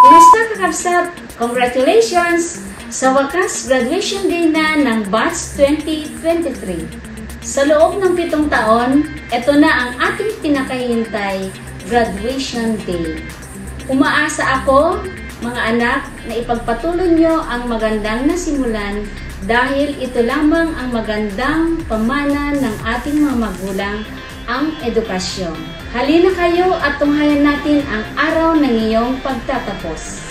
Kumusta kakabsat? Congratulations! Sa wakas, graduation day na ng Batch 2023. Sa loob ng 7 taon, ito na ang ating pinakahihintay, graduation day. Umaasa ako, mga anak, na ipagpatuloy nyo ang magandang nasimulan dahil ito lamang ang magandang pamana ng ating mga magulang, ang edukasyon. Halina kayo at tunghayan natin ang araw ng iyong pagtatapos.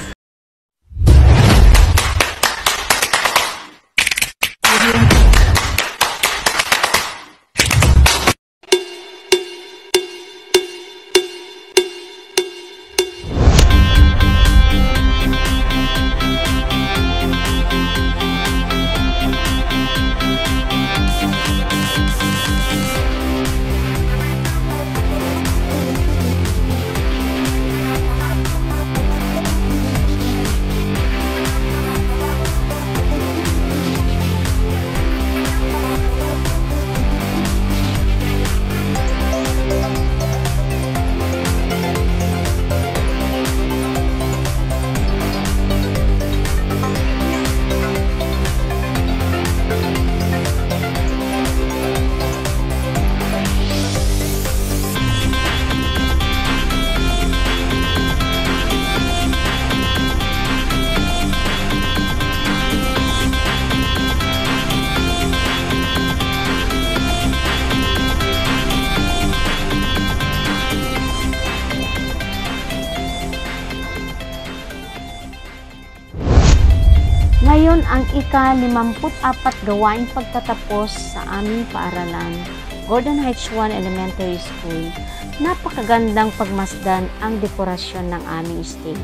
Ngayon ang ika-54 gawaing pagtatapos sa aming paaralan, Gordon Heights 1 Elementary School. Napakagandang pagmasdan ang dekorasyon ng aming stage.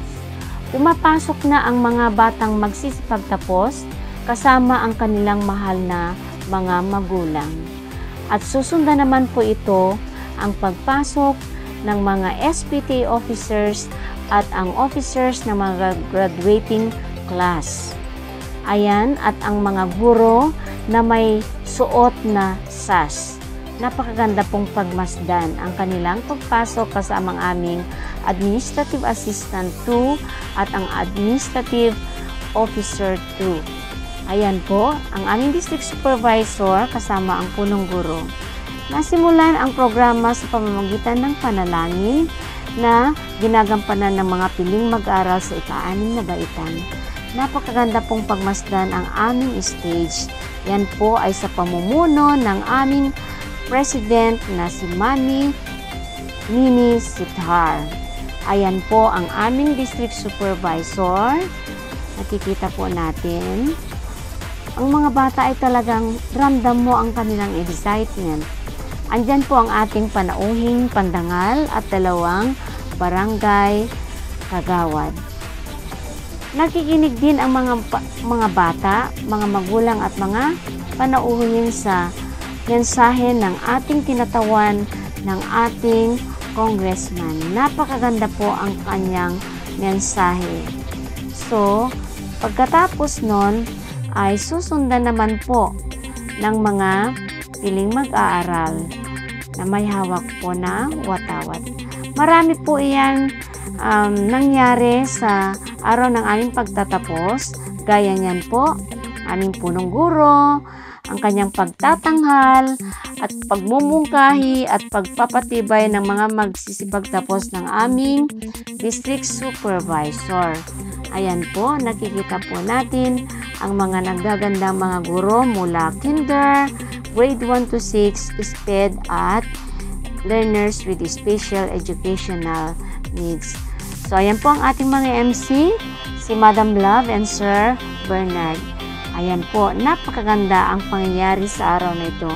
Pumapasok na ang mga batang magsisipagtapos kasama ang kanilang mahal na mga magulang. At susundan naman po ito ang pagpasok ng mga SPTA officers at ang officers ng mga graduating class. Ayan, at ang mga guro na may suot na sas. Napakaganda pong pagmasdan ang kanilang pagpasok kasama ang aming Administrative Assistant 2 at ang Administrative Officer 2. Ayan po, ang aming District Supervisor kasama ang punong guro. Nasimulan ang programa sa pamamagitan ng panalangin na ginagampanan ng mga piling mag-aral sa ika-6 na baitan. Napakaganda pong pagmasdan ang aming stage. Yan po ay sa pamumuno ng aming President na si Mami Nini Sithar. Ayan po ang aming District Supervisor. Nakikita po natin. Ang mga bata ay talagang ramdam mo ang kanilang excitement. Andyan po ang ating panauhing pandangal at 2 barangay kagawad. Nakikinig din ang mga bata, mga magulang at mga panauhin sa mensahe ng ating tinatawan ng ating congressman. Napakaganda po ang kanyang mensahe. So, pagkatapos nun ay susundan naman po ng mga piling mag-aaral na may hawak po na watawat. Marami po iyan nangyari sa araw ng aming pagtatapos, gaya niyan po, aming punong guro, ang kanyang pagtatanghal at pagmumungkahi at pagpapatibay ng mga magsisipagtapos ng aming District Supervisor. Ayan po, nakikita po natin ang mga nagagandang mga guro mula Kinder, Grade 1 to 6, SPED at Learners with Special Educational Needs. So, ayan po ang ating mga MC, si Madam Love and Sir Bernard. Ayan po, napakaganda ang pangyayari sa araw na ito.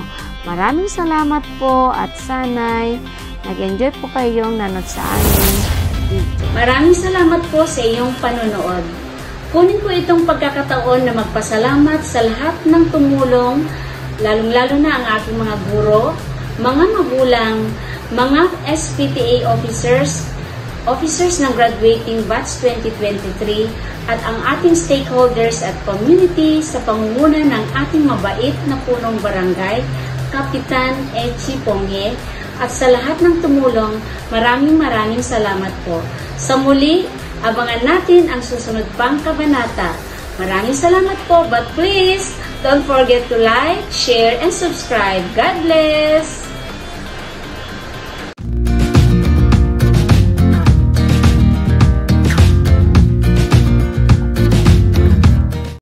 Maraming salamat po at sana'y nag-enjoy po kayong nanood sa amin video. Maraming salamat po sa iyong panonood. Kunin ko itong pagkakataon na magpasalamat sa lahat ng tumulong, lalong-lalo na ang aking mga guro, mga magulang, mga SPTA officers ng graduating batch 2023 at ang ating stakeholders at community sa pangunguna ng ating mabait na punong barangay, Kapitan Echi Ponghe, at sa lahat ng tumulong, maraming salamat po. Sa muli, Abangan natin ang susunod pang kabanata. Maraming salamat po, but please, don't forget to like, share, and subscribe. God bless!